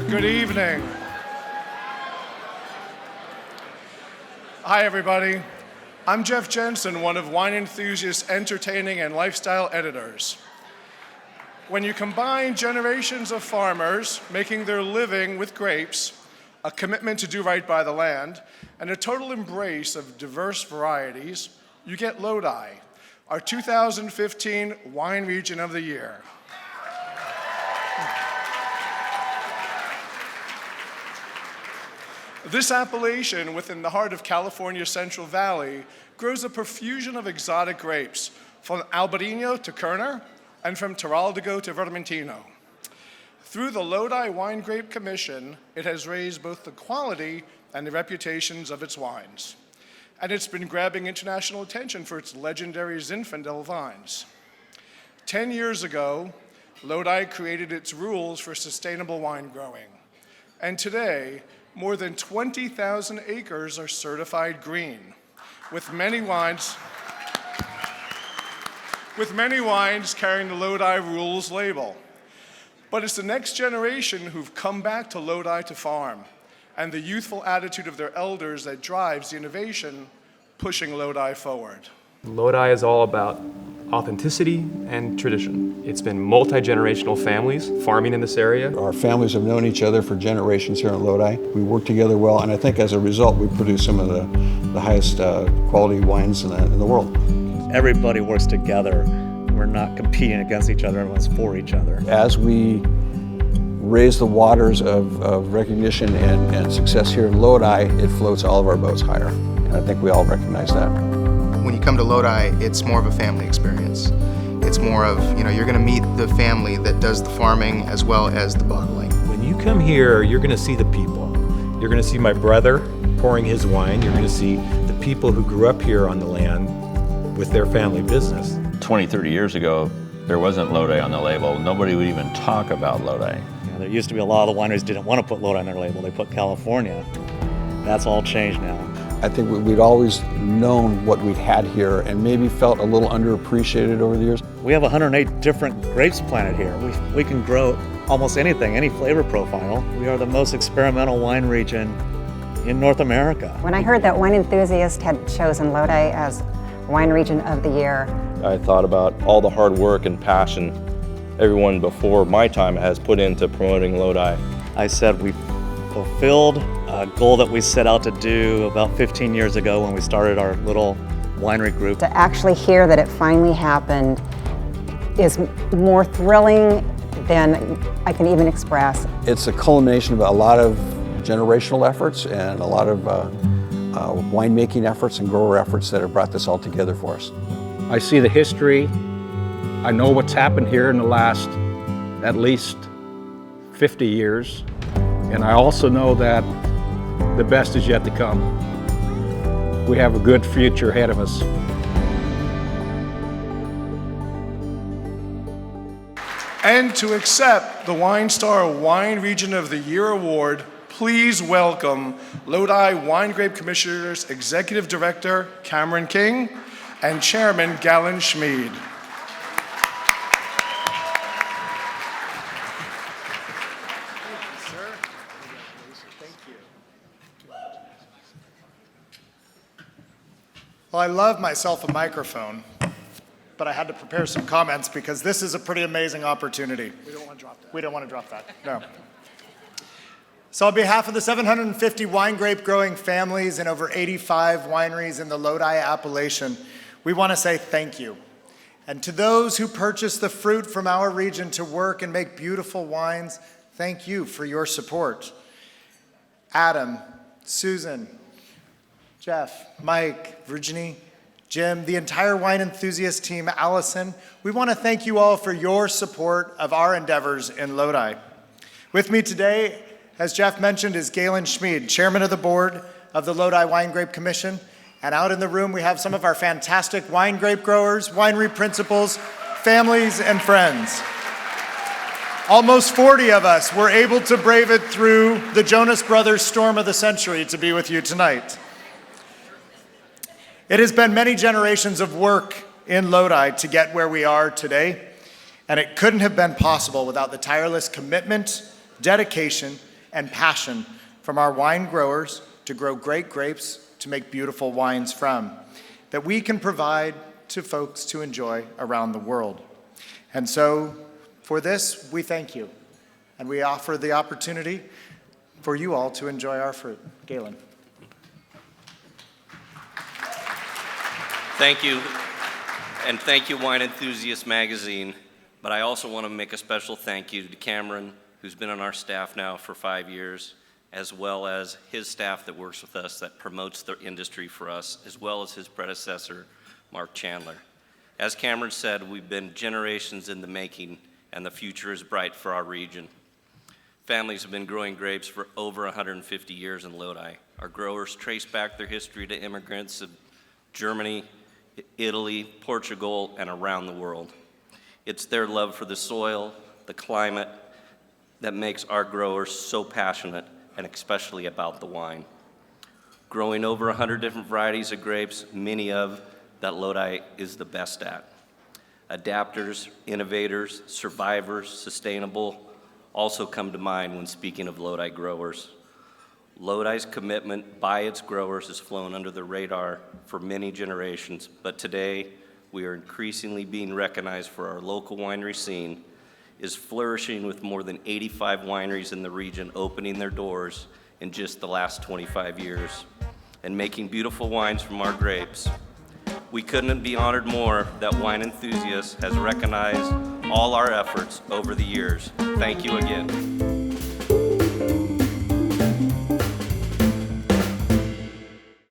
Good evening. Hi, everybody. I'm Jeff Jensen, one of Wine Enthusiast's entertaining and lifestyle editors. When you combine generations of farmers making their living with grapes, a commitment to do right by the land, and a total embrace of diverse varieties, you get Lodi, our 2015 Wine Region of the Year. This appellation within the heart of California's Central Valley grows a profusion of exotic grapes, from Albarino to Kerner, and from Tiraldigo to Vermentino. Through the Lodi Wine Grape Commission, it has raised both the quality and the reputations of its wines. And it's been grabbing international attention for its legendary Zinfandel vines. 10 years ago, Lodi created its rules for sustainable wine growing. And today, more than 20,000 acres are certified green, with many wines carrying the Lodi Rules label. But it's the next generation who've come back to Lodi to farm, and the youthful attitude of their elders that drives the innovation, pushing Lodi forward. Lodi is all about authenticity and tradition. It's been multi-generational families farming in this area. Our families have known each other for generations here in Lodi. We work together well, and I think as a result, we produce some of the highest quality wines in the world. Everybody works together. We're not competing against each other, everyone's for each other. As we raise the waters of recognition and success here in Lodi, it floats all of our boats higher. And I think we all recognize that. When you come to Lodi, it's more of a family experience. It's more of, you're going to meet the family that does the farming as well as the bottling. When you come here, you're going to see the people. You're going to see my brother pouring his wine. You're going to see the people who grew up here on the land with their family business. 20, 30 years ago, there wasn't Lodi on the label. Nobody would even talk about Lodi. There used to be a lot of the wineries didn't want to put Lodi on their label. They put California. That's all changed now. I think we'd always known what we'd had here and maybe felt a little underappreciated over the years. We have 108 different grapes planted here. We can grow almost anything, any flavor profile. We are the most experimental wine region in North America. When I heard that Wine Enthusiast had chosen Lodi as Wine Region of the Year, I thought about all the hard work and passion everyone before my time has put into promoting Lodi. I said we fulfilled a goal that we set out to do about 15 years ago when we started our little winery group. to actually hear that it finally happened is more thrilling than I can even express. It's a culmination of a lot of generational efforts and a lot of winemaking efforts and grower efforts that have brought this all together for us. I see the history. I know what's happened here in the last at least 50 years. And I also know that the best is yet to come. We have a good future ahead of us. And to accept the Wine Star Wine Region of the Year award, please welcome Lodi Wine Grape Commissioner's Executive Director, Cameron King, and Chairman, Galen Schmid. Well, I love myself a microphone, but I had to prepare some comments because this is a pretty amazing opportunity. We don't want to drop that. We don't want to drop that, no. So on behalf of the 750 wine grape growing families and over 85 wineries in the Lodi appellation, we want to say thank you. And to those who purchase the fruit from our region to work and make beautiful wines, thank you for your support. Adam, Susan, Jeff, Mike, Virginie, Jim, the entire Wine Enthusiast team, Allison, we want to thank you all for your support of our endeavors in Lodi. With me today, as Jeff mentioned, is Galen Schmid, Chairman of the Board of the Lodi Wine Grape Commission. And out in the room, we have some of our fantastic wine grape growers, winery principals, families, and friends. Almost 40 of us were able to brave it through the Jonas Brothers storm of the century to be with you tonight. It has been many generations of work in Lodi to get where we are today, and it couldn't have been possible without the tireless commitment, dedication, and passion from our wine growers to grow great grapes to make beautiful wines from, that we can provide to folks to enjoy around the world. And so, for this, we thank you, and we offer the opportunity for you all to enjoy our fruit. Galen. Thank you, and thank you, Wine Enthusiast magazine. But I also want to make a special thank you to Cameron, who's been on our staff now for 5 years, as well as his staff that works with us, that promotes the industry for us, as well as his predecessor, Mark Chandler. As Cameron said, we've been generations in the making, and the future is bright for our region. Families have been growing grapes for over 150 years in Lodi. Our growers trace back their history to immigrants of Germany, Italy, Portugal, and around the world. It's their love for the soil, the climate, that makes our growers so passionate, and especially about the wine. Growing over 100 different varieties of grapes, many of that Lodi is the best at. Adapters, innovators, survivors, sustainable also come to mind when speaking of Lodi growers. Lodi's commitment by its growers has flown under the radar for many generations, but today we are increasingly being recognized for our local winery scene is flourishing with more than 85 wineries in the region opening their doors in just the last 25 years and making beautiful wines from our grapes. We couldn't be honored more that Wine Enthusiast has recognized all our efforts over the years. Thank you again.